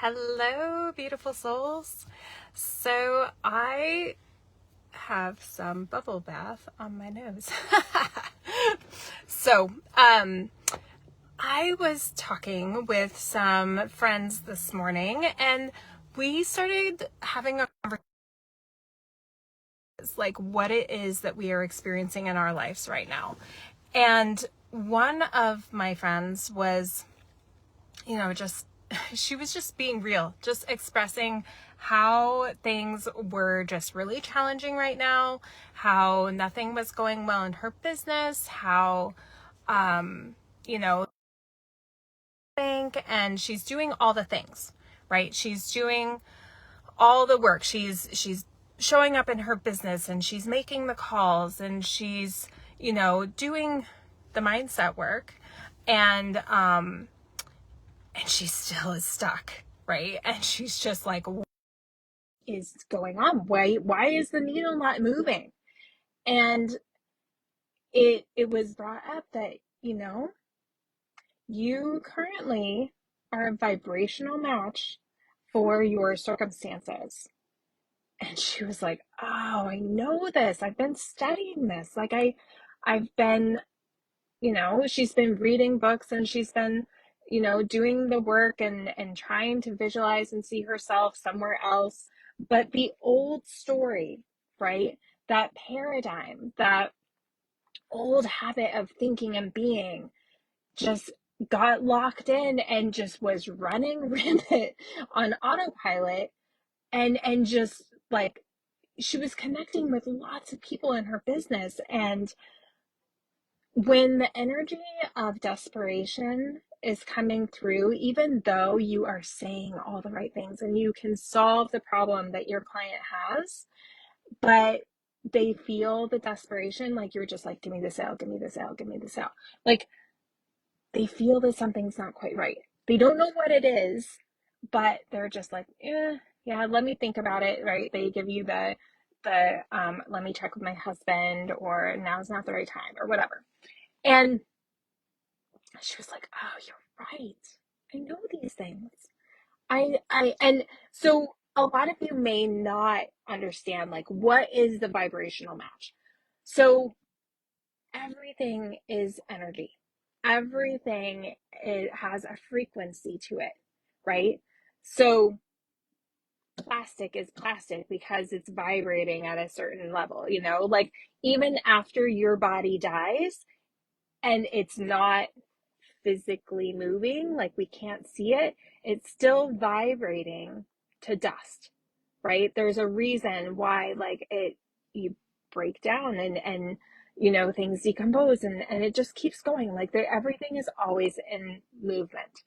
Hello, beautiful souls. So I have some bubble bath on my nose. So, I was talking with some friends this morning and we started having a conversation like what it is that we are experiencing in our lives right now. And one of my friends was, she was just being real, just expressing how things were just really challenging right now, how nothing was going well in her business, how, think, and she's doing all the things, right? She's doing all the work. She's showing up in her business and she's making the calls and she's, doing the mindset work and she still is stuck, right? And she's just like, what is going on? Why is the needle not moving? And it was brought up that, you currently are a vibrational match for your circumstances. And she was like, oh, I know this. I've been studying this. I've been, she's been reading books and she's been, doing the work and trying to visualize and see herself somewhere else. But the old story, right? That paradigm, that old habit of thinking and being just got locked in and just was running rampant on autopilot and just like she was connecting with lots of people in her business. And when the energy of desperation is coming through, even though you are saying all the right things and you can solve the problem that your client has, but they feel the desperation, like you're just like, give me the sale, give me the sale, give me the sale. Like they feel that something's not quite right. They don't know what it is, but they're just like, yeah, let me think about it, right? They give you the let me check with my husband, or now's not the right time, or whatever. And she was like, oh, you're right. I know these things. And so a lot of you may not understand, like, what is the vibrational match? So everything is energy. Everything has a frequency to it, right? So plastic is plastic because it's vibrating at a certain level, like even after your body dies and it's not physically moving, like we can't see it, it's still vibrating to dust, right? There's a reason why, like, you break down and things decompose and it just keeps going. Like everything is always in movement.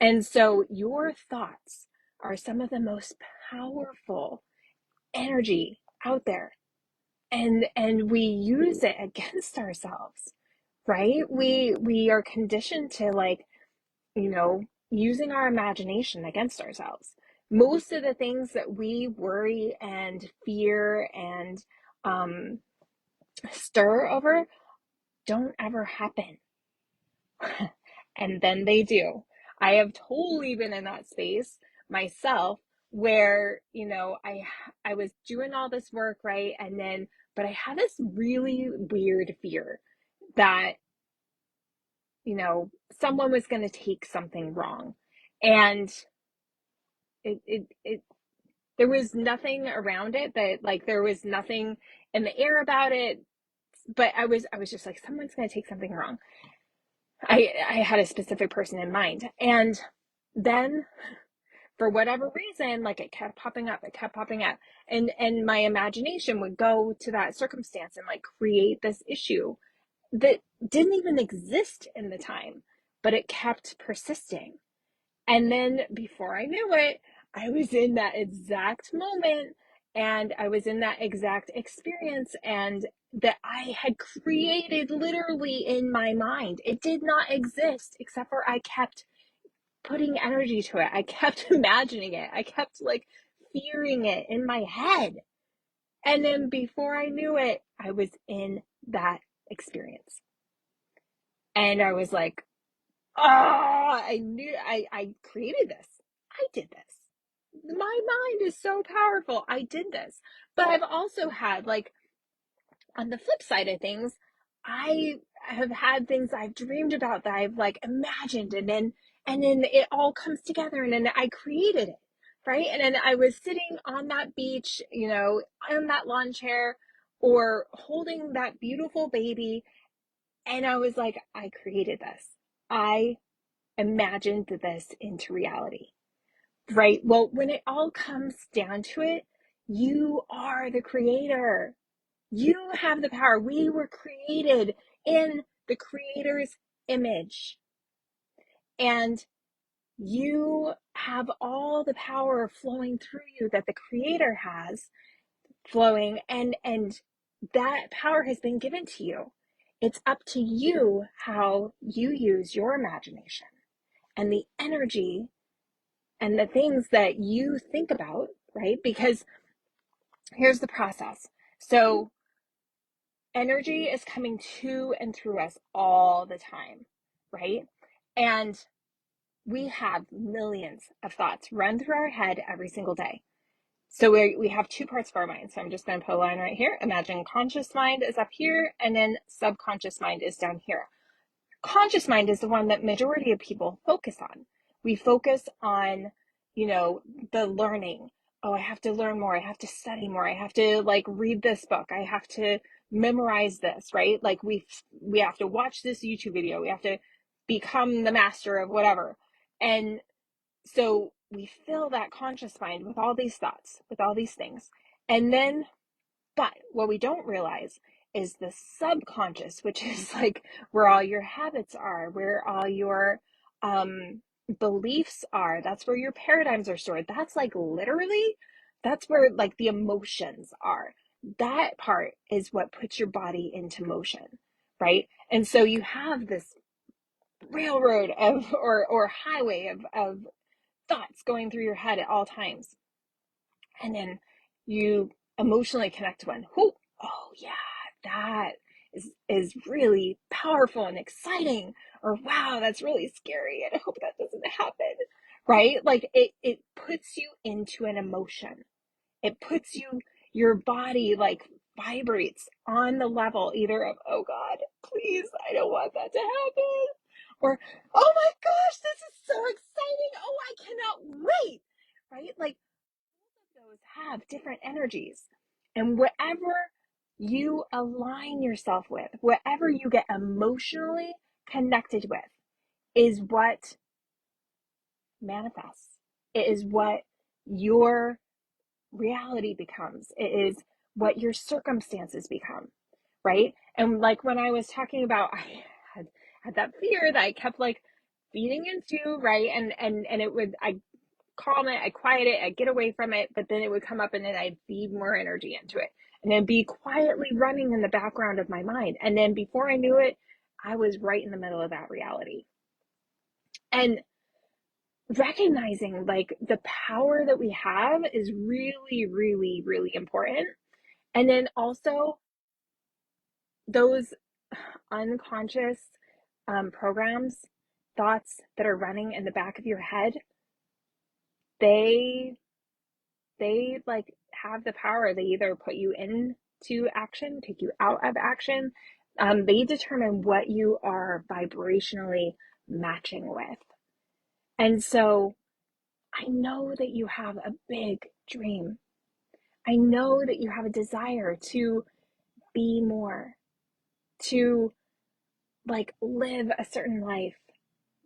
And so your thoughts are some of the most powerful energy out there. And we use it against ourselves, right? We are conditioned to, like, using our imagination against ourselves. Most of the things that we worry and fear and stir over don't ever happen. And then they do. I have totally been in that space myself where, I was doing all this work, right? But I had this really weird fear that, someone was going to take something wrong. And it there was nothing around it, that, like, there was nothing in the air about it, but I was just like, someone's going to take something wrong. I had a specific person in mind. And then for whatever reason, like, it kept popping up, and my imagination would go to that circumstance and, like, create this issue that didn't even exist in the time, but it kept persisting. And then before I knew it, I was in that exact moment and I was in that exact experience, and that I had created literally in my mind. It did not exist, except for I kept putting energy to it. I kept imagining it. I kept, like, fearing it in my head. And then before I knew it, I was in that experience. And I was like, oh, I knew I created this. I did this. my mind is so powerful. I did this. But I've also had, like, on the flip side of things, I have had things I've dreamed about that I've like imagined, and then it all comes together, and then I created it, right? And then I was sitting on that beach, on that lawn chair, or holding that beautiful baby, and I was like, I created this. I imagined this into reality, right? Well, when it all comes down to it, you are the creator. You have the power. We were created in the creator's image. And you have all the power flowing through you that the creator has flowing, and that power has been given to you. It's up to you how you use your imagination and the energy and the things that you think about, right? Because here's the process. So energy is coming to and through us all the time, right? And we have millions of thoughts run through our head every single day. So we have two parts of our mind. So I'm just going to put a line right here. Imagine conscious mind is up here, and then subconscious mind is down here. Conscious mind is the one that majority of people focus on. We focus on, the learning. Oh, I have to learn more. I have to study more. I have to like read this book. I have to memorize this, right? Like we have to watch this YouTube video. We have to become the master of whatever. And so we fill that conscious mind with all these thoughts, with all these things. And then but what we don't realize is the subconscious, which is like where all your habits are, where all your beliefs are. That's where your paradigms are stored. That's like literally, that's where like the emotions are. That part is what puts your body into motion, right? And so you have this railroad of or highway of thoughts going through your head at all times. And then you emotionally connect to one. Oh yeah, that is really powerful and exciting. Or wow, that's really scary, and I hope that doesn't happen. Right? Like it puts you into an emotion. It puts your body like vibrates on the level either of, oh God, please, I don't want that to happen. Or, oh my gosh, this is so exciting. Oh, I cannot wait. Right? Like those have different energies. And whatever you align yourself with, whatever you get emotionally connected with, is what manifests. It is what your reality becomes. It is what your circumstances become, right? And like when I was talking about, I had that fear that I kept like feeding into, right? And it would, I calm it, I quiet it, I get away from it, but then it would come up and then I'd feed more energy into it. And then be quietly running in the background of my mind. And then before I knew it, I was right in the middle of that reality. And recognizing like the power that we have is really, really, really important. And then also those unconscious programs, thoughts that are running in the back of your head, they like have the power. They either put you into action, take you out of action. They determine what you are vibrationally matching with. And so I know that you have a big dream. I know that you have a desire to be more, to like live a certain life,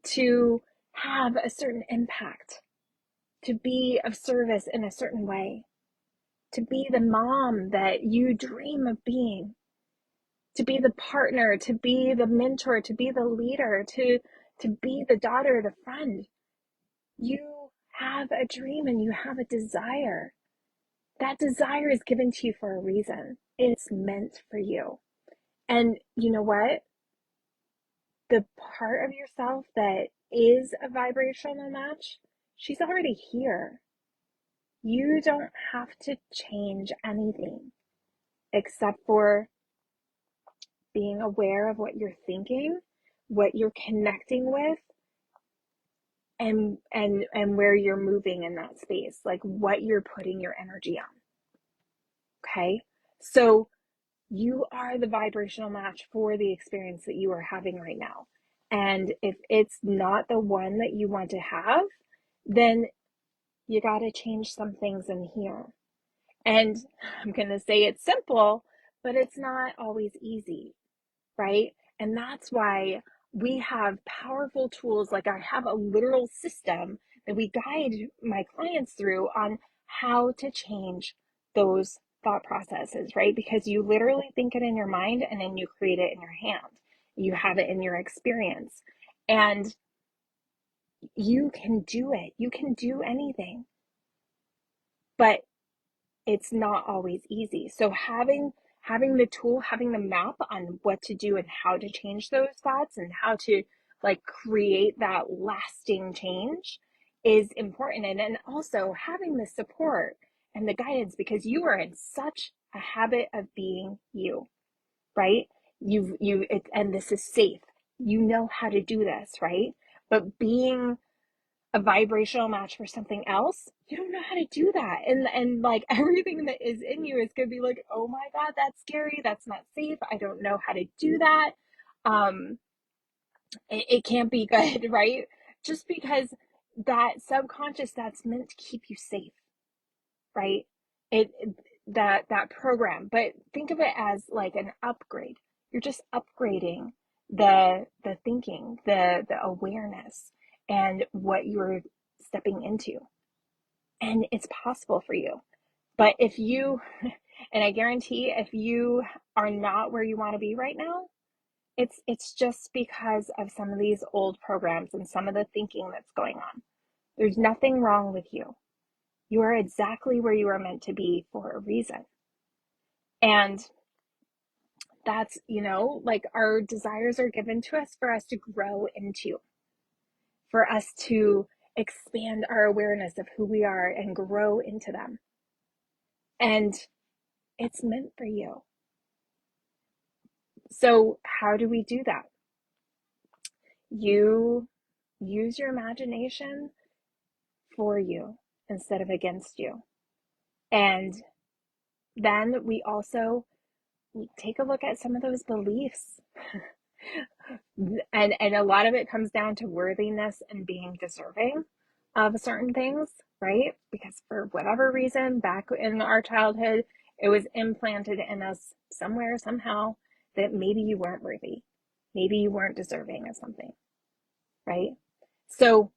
to have a certain impact, to be of service in a certain way, to be the mom that you dream of being, to be the partner, to be the mentor, to be the leader, to be the daughter, the friend. You have a dream and you have a desire. That desire is given to you for a reason. It's meant for you. And you know what? The part of yourself that is a vibrational match, she's already here. You don't have to change anything except for being aware of what you're thinking, what you're connecting with, and where you're moving in that space, like what you're putting your energy on. Okay? So you are the vibrational match for the experience that you are having right now. And if it's not the one that you want to have, then you got to change some things in here. And I'm going to say it's simple, but it's not always easy, right? And that's why we have powerful tools. Like I have a literal system that we guide my clients through on how to change those thought processes, right? Because you literally think it in your mind and then you create it in your hand. You have it in your experience. And you can do it. You can do anything. But it's not always easy. So having the tool, having the map on what to do and how to change those thoughts and how to like create that lasting change is important. And also having the support and the guidance, because you are in such a habit of being you, right? And this is safe. You know how to do this, right? But being a vibrational match for something else, you don't know how to do that. And like everything that is in you is gonna be like, oh my God, that's scary, that's not safe, I don't know how to do that. It can't be good, right? Just because that subconscious, that's meant to keep you safe, right? It that program. But think of it as like an upgrade. You're just upgrading the thinking, the awareness, and what you're stepping into. And it's possible for you. But if you, and I guarantee if you are not where you want to be right now, it's just because of some of these old programs and some of the thinking that's going on. There's nothing wrong with you. You are exactly where you are meant to be for a reason. And that's, like our desires are given to us for us to grow into, for us to expand our awareness of who we are and grow into them. And it's meant for you. So, how do we do that? You use your imagination for you instead of against you. And then we also take a look at some of those beliefs. And a lot of it comes down to worthiness and being deserving of certain things, right? Because for whatever reason, back in our childhood, it was implanted in us somewhere, somehow, that maybe you weren't worthy. Maybe you weren't deserving of something, right? So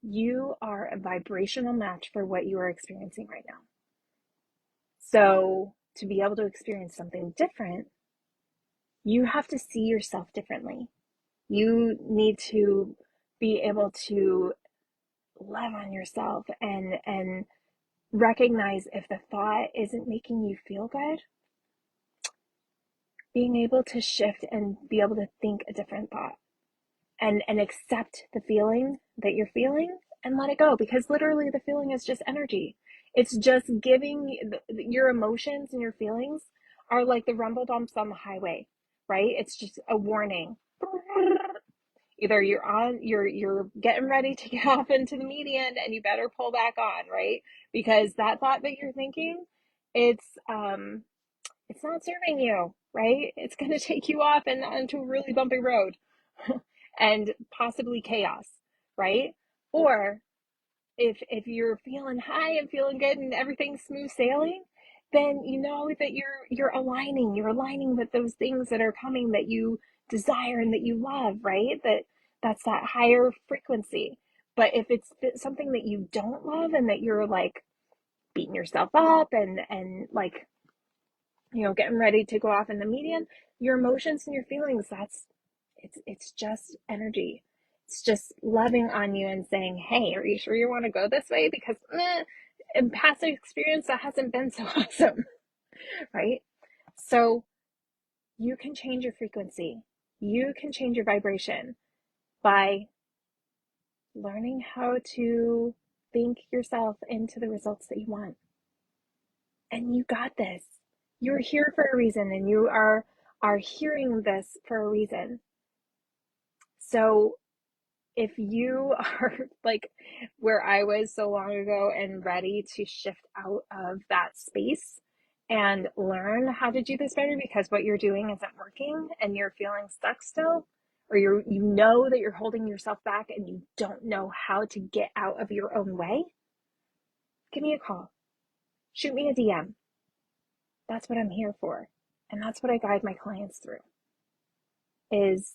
you are a vibrational match for what you are experiencing right now. So to be able to experience something different, you have to see yourself differently. You need to be able to love on yourself and recognize if the thought isn't making you feel good, being able to shift and be able to think a different thought and accept the feeling that you're feeling and let it go, because literally the feeling is just energy. It's just giving your emotions and your feelings are like the rumble dumps on the highway, right? It's just a warning. Either you're getting ready to get off into the median and you better pull back on, right? Because that thought that you're thinking, it's not serving you, right? It's going to take you off and onto a really bumpy road and possibly chaos, right? Or if you're feeling high and feeling good and everything's smooth sailing, then you know that you're aligning with those things that are coming that you desire and that you love, right? That's that higher frequency. But if it's something that you don't love and that you're like beating yourself up and like, getting ready to go off in the median, your emotions and your feelings, it's just energy. It's just loving on you and saying, hey, are you sure you want to go this way? Because in past experience, that hasn't been so awesome, right? So you can change your frequency. You can change your vibration by learning how to think yourself into the results that you want. And you got this. You're here for a reason, and you are hearing this for a reason. So if you are like where I was so long ago and ready to shift out of that space and learn how to do this better because what you're doing isn't working and you're feeling stuck still, or you know that you're holding yourself back and you don't know how to get out of your own way, give me a call. Shoot me a DM. That's what I'm here for. And that's what I guide my clients through is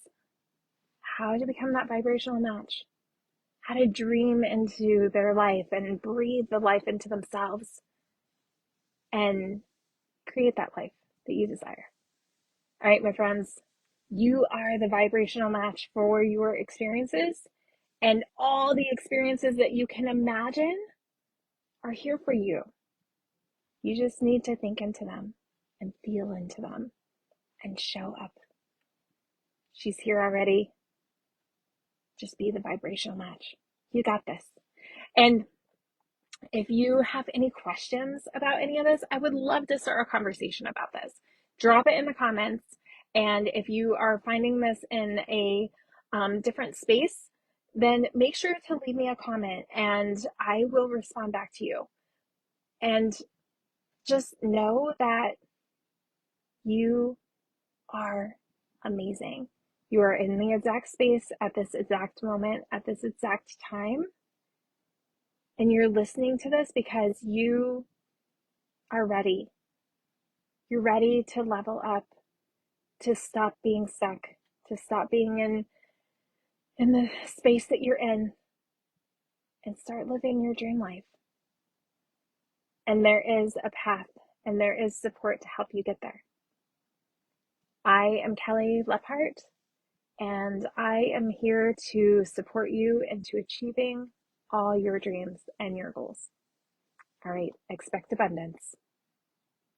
how to become that vibrational match, how to dream into their life and breathe the life into themselves and create that life that you desire. All right, my friends, you are the vibrational match for your experiences, and all the experiences that you can imagine are here for you. You just need to think into them and feel into them and show up. She's here already. Just be the vibrational match. You got this. And if you have any questions about any of this, I would love to start a conversation about this. Drop it in the comments. And if you are finding this in a different space, then make sure to leave me a comment and I will respond back to you. And just know that you are amazing. You are in the exact space at this exact moment, at this exact time. And you're listening to this because you are ready. You're ready to level up, to stop being stuck, to stop being in the space that you're in and start living your dream life. And there is a path and there is support to help you get there. I am Kelly Lephart, and I am here to support you into achieving all your dreams and your goals. All right, expect abundance.